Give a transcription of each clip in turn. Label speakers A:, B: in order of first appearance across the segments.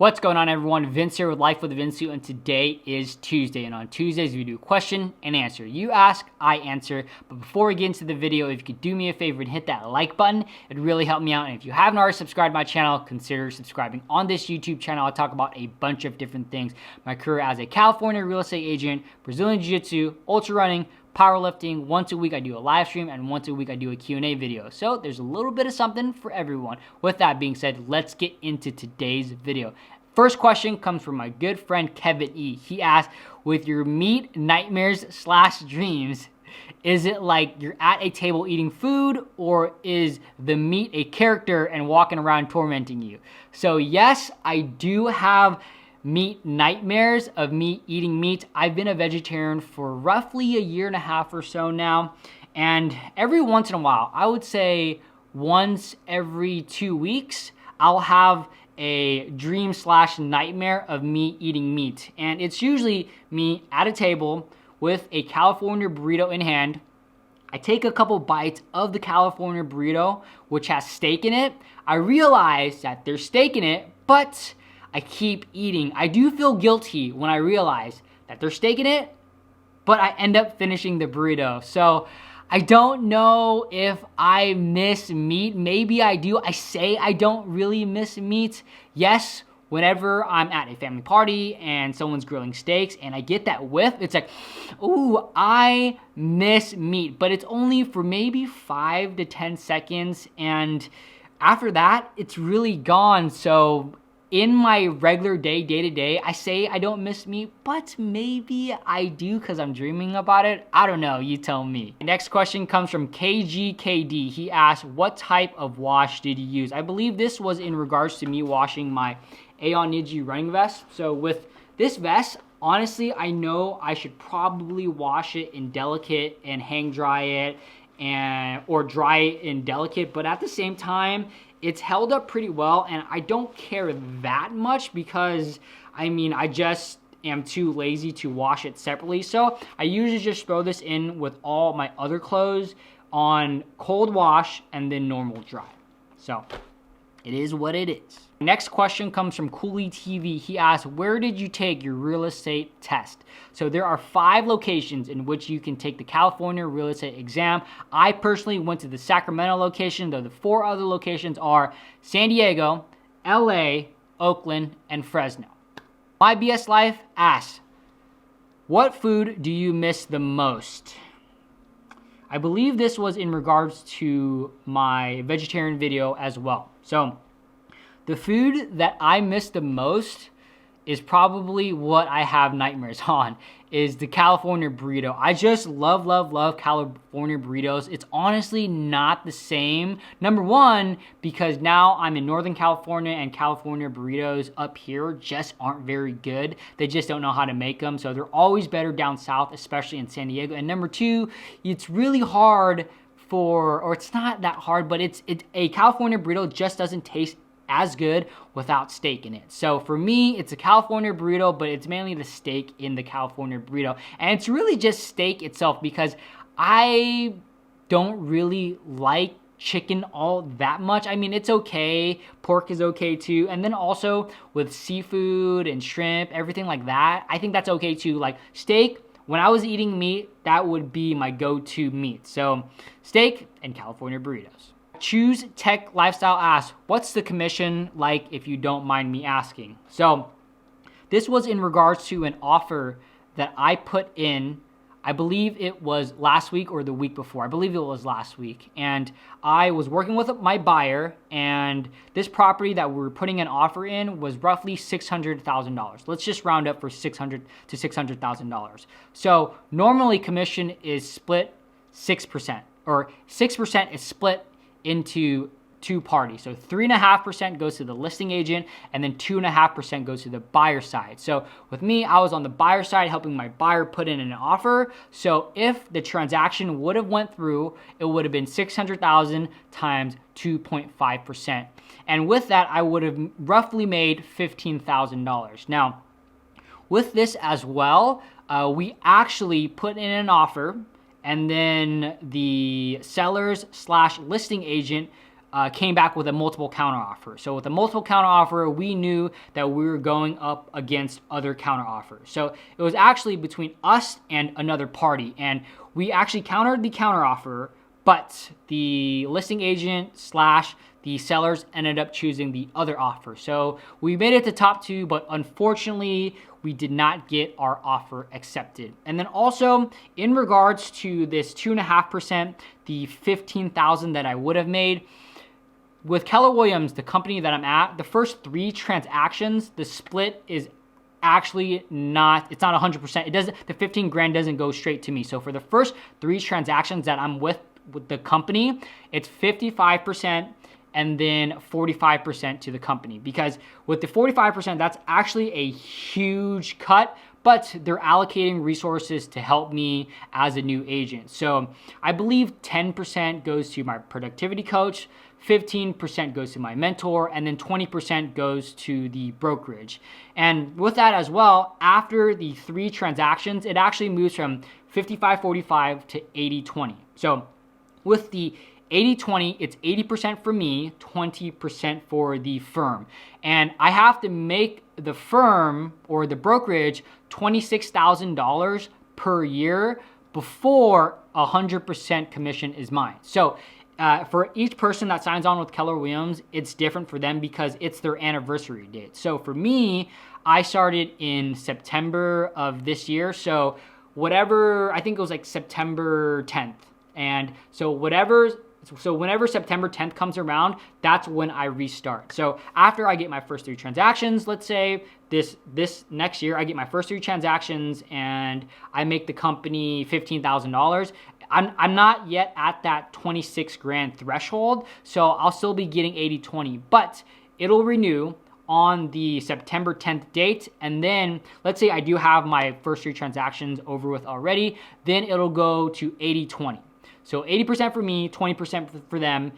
A: What's going on, everyone? Vince here with LifeWithVinceLuu, and today is Tuesday. And on Tuesdays, we do question and answer. You ask, I answer. But before we get into the video, if you could do me a favor and hit that like button, it'd really help me out. And if you haven't already subscribed to my channel, consider subscribing. On this YouTube channel, I talk about a bunch of different things. My career as a California real estate agent, Brazilian Jiu-Jitsu, ultra running, powerlifting. Once a week I do a live stream, and once a week I do a Q&A video. So there's a little bit of something for everyone. With that being said, let's get into today's video. First question comes from my good friend Kevin E. He asked, with your meat nightmares / dreams, is it like you're at a table eating food, or is the meat a character and walking around tormenting you? So yes, I do have meat nightmares of me eating meat. I've been a vegetarian for roughly a year and a half or so now, and every once in a while, I would say once every 2 weeks, I'll have a dream / nightmare of me eating meat. And it's usually me at a table with a California burrito in hand. I take a couple bites of the California burrito, which has steak in it. I realize that there's steak in it, but I keep eating. I do feel guilty when I realize that there's steak in it, but I end up finishing the burrito. So I don't know if I miss meat. Maybe I do. I say I don't really miss meat. Yes, whenever I'm at a family party and someone's grilling steaks and I get that whiff, it's like, ooh, I miss meat. But it's only for maybe 5 to 10 seconds. And after that, it's really gone. So in my regular day to day, I say I don't miss meat, but maybe I do because I'm dreaming about it. I don't know, you tell me. Next question comes from KGKD. He asked, what type of wash did you use? I believe this was in regards to me washing my Aeon Niji running vest. So with this vest, honestly, I know I should probably wash it in delicate and hang dry it, or dry it in delicate, but at the same time, it's held up pretty well, and I don't care that much because, I mean, I just am too lazy to wash it separately. So I usually just throw this in with all my other clothes on cold wash and then normal dry. So it is what it is. Next question comes from Cooley TV. He asked, where did you take your real estate test? So there are 5 locations in which you can take the California real estate exam. I personally went to the Sacramento location, though the 4 other locations are San Diego, LA, Oakland, and Fresno. My BS Life asks, what food do you miss the most? I believe this was in regards to my vegetarian video as well. So the food that I miss the most is probably what I have nightmares on, is the California burrito. I just love California burritos. It's honestly not the same. Number one, because now I'm in Northern California, and California burritos up here just aren't very good. They just don't know how to make them. So they're always better down south, especially in San Diego. And number two, it's really hard or it's not that hard, but a California burrito just doesn't taste as good without steak in it. So for me, it's a California burrito, but it's mainly the steak in the California burrito. And it's really just steak itself, because I don't really like chicken all that much. I mean, it's okay. Pork is okay too. And then also with seafood and shrimp, everything like that, I think that's okay too. Like steak, when I was eating meat, that would be my go-to meat. So steak and California burritos. Choose Tech Lifestyle asks, what's the commission like, if you don't mind me asking? So this was in regards to an offer that I put in. I believe it was last week or the week before. I believe it was last week. And I was working with my buyer, and this property that we were putting an offer in was roughly $600,000. Let's just round up for $600,000 to $600,000. So normally commission is split 6%, or 6% is split into 2 parties. So 3.5% goes to the listing agent, and then 2.5% goes to the buyer side. So with me, I was on the buyer side helping my buyer put in an offer. So if the transaction would have went through, it would have been $600,000 times 2.5%. And with that, I would have roughly made $15,000. Now, with this as well, we actually put in an offer, and then the sellers / listing agent came back with a multiple counteroffer. So with a multiple counteroffer, we knew that we were going up against other counteroffers. So it was actually between us and another party, and we actually countered the counteroffer, but the listing agent / the sellers ended up choosing the other offer. So we made it to top 2, but unfortunately, we did not get our offer accepted. And then also, in regards to this 2.5%, the $15,000 that I would have made, with Keller Williams, the company that I'm at, the first 3 transactions, the split is actually not, it's not 100%. It doesn't, the 15 grand doesn't go straight to me. So for the first 3 transactions that I'm with the company, it's 55% and then 45% to the company. Because with the 45%, that's actually a huge cut, but they're allocating resources to help me as a new agent. So I believe 10% goes to my productivity coach, 15% goes to my mentor, and then 20% goes to the brokerage. And with that as well, after the 3 transactions, it actually moves from 55-45 to 80-20. So with the 80-20, it's 80% for me, 20% for the firm. And I have to make the firm or the brokerage $26,000 per year before 100% commission is mine. So for each person that signs on with Keller Williams, it's different for them because it's their anniversary date. So for me, I started in September of this year. So whatever, I think it was like September 10th. And so whenever September 10th comes around, that's when I restart. So after I get my first 3 transactions, let's say this next year, I get my first 3 transactions and I make the company $15,000. I'm not yet at that 26 grand threshold, so I'll still be getting 80-20, but it'll renew on the September 10th date. And then let's say I do have my first 3 transactions over with already, then it'll go to 80-20. So 80% for me, 20% for them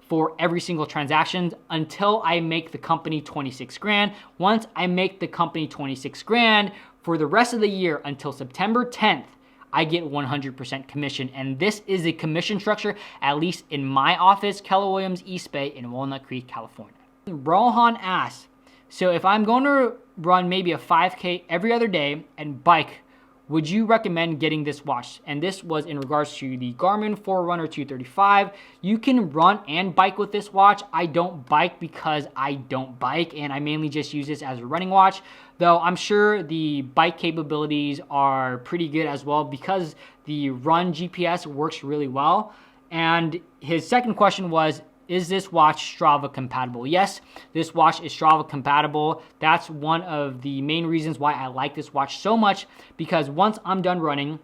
A: for every single transaction until I make the company 26 grand. Once I make the company 26 grand, for the rest of the year until September 10th, I get 100% commission. And this is a commission structure, at least in my office, Keller Williams East Bay in Walnut Creek, California. Rohan asks, so if I'm going to run maybe a 5K every other day and bike, would you recommend getting this watch? And this was in regards to the Garmin Forerunner 235. You can run and bike with this watch. I don't bike because I don't bike, and I mainly just use this as a running watch. Though I'm sure the bike capabilities are pretty good as well because the run GPS works really well. And his second question was, is this watch Strava compatible? Yes, this watch is Strava compatible. That's one of the main reasons why I like this watch so much, because once I'm done running,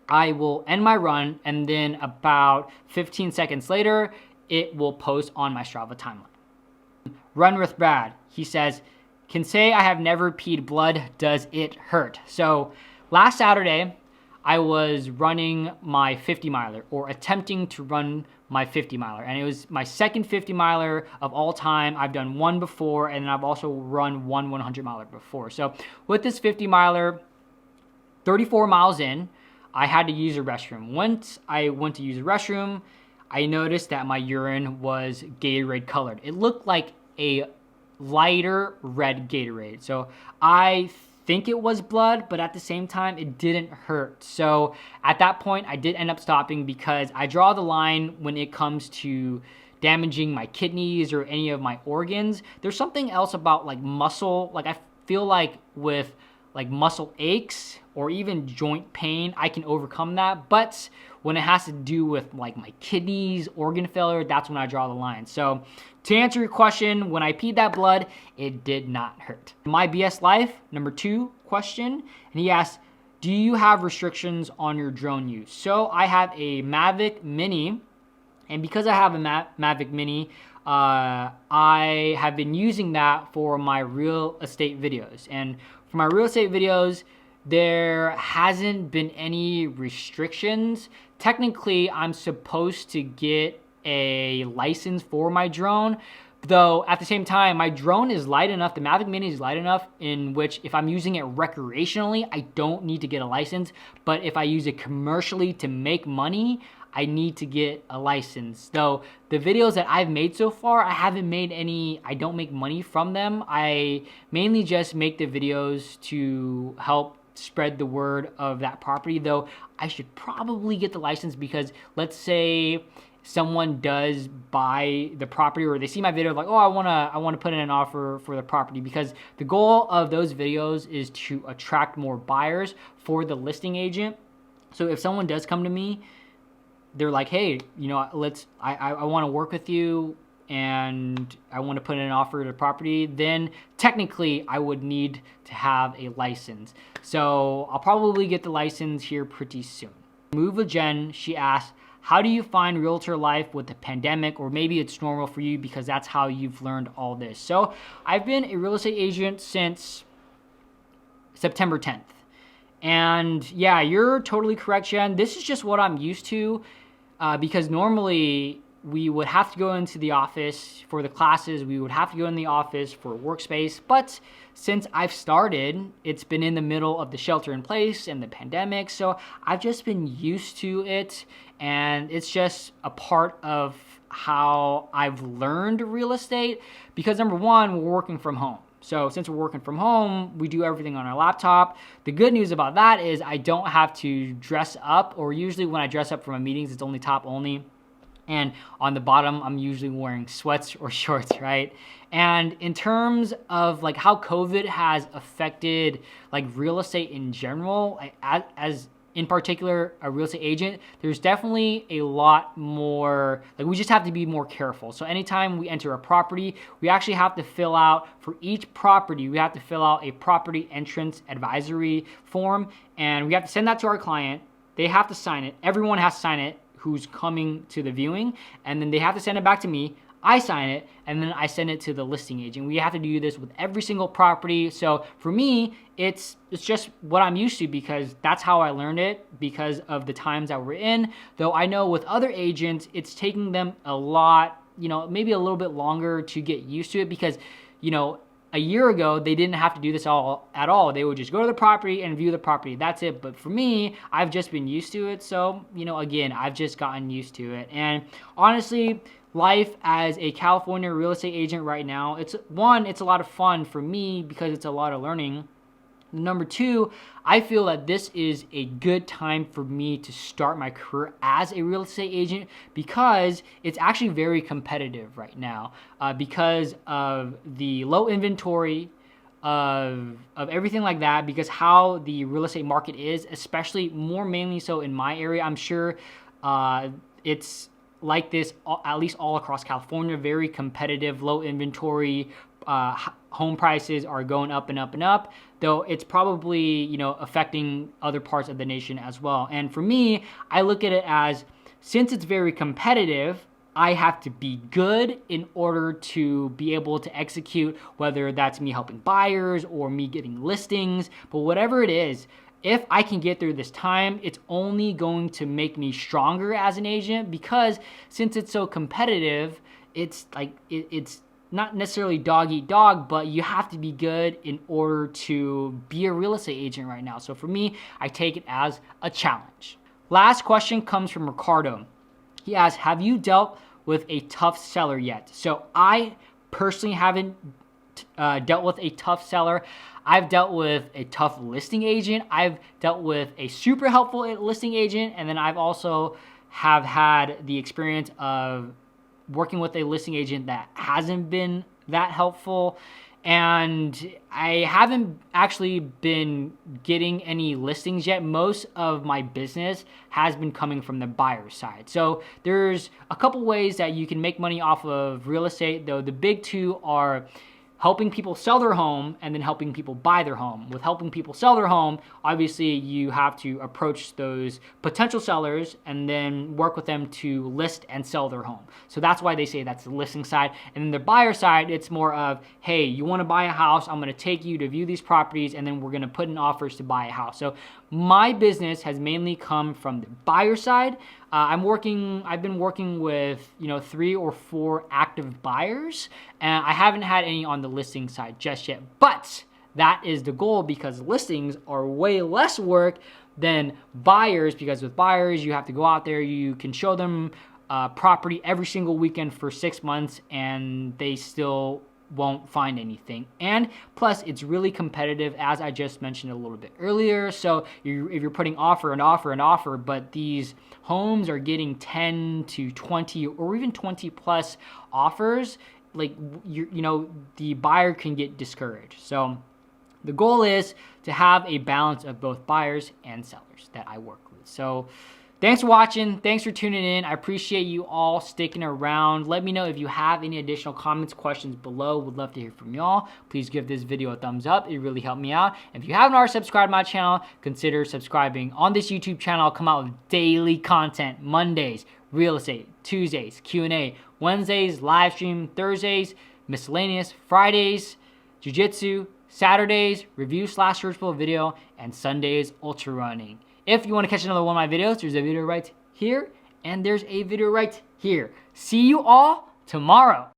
A: I will end my run, and then about 15 seconds later, it will post on my Strava timeline. Run with Brad, he says, can say I have never peed blood, does it hurt? So last Saturday, I was running my 50 miler, or attempting to run my 50 miler, and it was my second 50 miler of all time. I've done one before, and I've also run one 100 miler before. So with this 50 miler, 34 miles in, I had to use a restroom. Once I went to use a restroom, I noticed that my urine was Gatorade colored. It looked like a lighter red Gatorade. So I think it was blood, but at the same time, it didn't hurt. So at that point, I did end up stopping because I draw the line when it comes to damaging my kidneys or any of my organs. There's something else about like muscle. Like I feel like with like muscle aches or even joint pain, I can overcome that. But when it has to do with like my kidneys, organ failure, that's when I draw the line. So to answer your question, when I peed that blood, it did not hurt. My BS Life, number 2 question, and he asked, do you have restrictions on your drone use? So I have a Mavic Mini, and because I have a Mavic Mini, I have been using that for my real estate videos. And for my real estate videos, there hasn't been any restrictions. Technically, I'm supposed to get a license for my drone, though at the same time, my drone is light enough, the Mavic Mini is light enough in which if I'm using it recreationally, I don't need to get a license. But if I use it commercially to make money, I need to get a license. Though the videos that I've made so far, I haven't made any, I don't make money from them. I mainly just make the videos to help spread the word of that property. Though I should probably get the license, because let's say someone does buy the property, or they see my video like, oh, I want to put in an offer for the property, because the goal of those videos is to attract more buyers for the listing agent. So if someone does come to me, they're like, hey, you know, I want to work with you and I want to put in an offer to the property, then technically I would need to have a license. So I'll probably get the license here pretty soon. Move with Jen, she asked, how do you find realtor life with the pandemic? Or maybe it's normal for you because that's how you've learned all this. So I've been a real estate agent since September 10th. And yeah, you're totally correct, Jen. This is just what I'm used to, because normally we would have to go into the office for the classes. We would have to go in the office for workspace. But since I've started, it's been in the middle of the shelter in place and the pandemic. So I've just been used to it. And it's just a part of how I've learned real estate, because number one, we're working from home. So since we're working from home, we do everything on our laptop. The good news about that is I don't have to dress up, or usually when I dress up for my meetings, it's only top only. And on the bottom, I'm usually wearing sweats or shorts, right? And in terms of like how COVID has affected like real estate in general, as in particular a real estate agent, there's definitely a lot more, like we just have to be more careful. So anytime we enter a property, we actually have to fill out, for each property, we have to fill out a property entrance advisory form, and we have to send that to our client. They have to sign it. Everyone has to sign it who's coming to the viewing, and then they have to send it back to me. I sign it, and then I send it to the listing agent. We have to do this with every single property. So for me, it's just what I'm used to, because that's how I learned it because of the times that we're in. Though I know with other agents, it's taking them a lot, you know, maybe a little bit longer to get used to it, because, you know, a year ago, they didn't have to do this at all. They would just go to the property and view the property. That's it. But for me, I've just been used to it. So, you know, again, I've just gotten used to it. And honestly, life as a California real estate agent right now, it's a lot of fun for me because it's a lot of learning. Number two, I feel that this is a good time for me to start my career as a real estate agent, because it's actually very competitive right now, because of the low inventory, of everything like that, because how the real estate market is, especially mainly so in my area. I'm sure it's like this at least all across California, very competitive, low inventory, home prices are going up and up and up, though it's probably, you know, affecting other parts of the nation as well. And for me, I look at it as, since it's very competitive, I have to be good in order to be able to execute, whether that's me helping buyers or me getting listings, but whatever it is, if I can get through this time, it's only going to make me stronger as an agent, because since it's so competitive, it's like, it's not necessarily dog eat dog, but you have to be good in order to be a real estate agent right now. So for me, I take it as a challenge. Last question comes from Ricardo. He asks, have you dealt with a tough seller yet? So I personally haven't dealt with a tough seller. I've dealt with a tough listing agent. I've dealt with a super helpful listing agent. And then I've also have had the experience of working with a listing agent that hasn't been that helpful. And I haven't actually been getting any listings yet. Most of my business has been coming from the buyer side. So there's a couple ways that you can make money off of real estate, though the big two are helping people sell their home and then helping people buy their home. With helping people sell their home, obviously you have to approach those potential sellers and then work with them to list and sell their home. So that's why they say that's the listing side. And then the buyer side, it's more of, hey, you want to buy a house, I'm going to take you to view these properties, and then we're going to put in offers to buy a house. So my business has mainly come from the buyer side. I've been working with, 3 or 4 active buyers, and I haven't had any on the listing side just yet. But that is the goal, because listings are way less work than buyers, because with buyers, you have to go out there, you can show them property every single weekend for 6 months and they still won't find anything. And plus, it's really competitive, as I just mentioned a little bit earlier. So if you're putting offer and offer and offer, but these homes are getting 10 to 20 or even 20 plus offers, like the buyer can get discouraged. So the goal is to have a balance of both buyers and sellers that I work with. So thanks for watching. Thanks for tuning in. I appreciate you all sticking around. Let me know if you have any additional comments, questions below. Would love to hear from y'all. Please give this video a thumbs up. It really helped me out. And if you haven't already subscribed to my channel, consider subscribing. On this YouTube channel, I'll come out with daily content. Mondays, real estate. Tuesdays, Q&A. Wednesdays, live stream. Thursdays, miscellaneous. Fridays, jiu-jitsu. Saturdays, review/searchable video. And Sundays, ultra running. If you want to catch another one of my videos, there's a video right here, and there's a video right here. See you all tomorrow.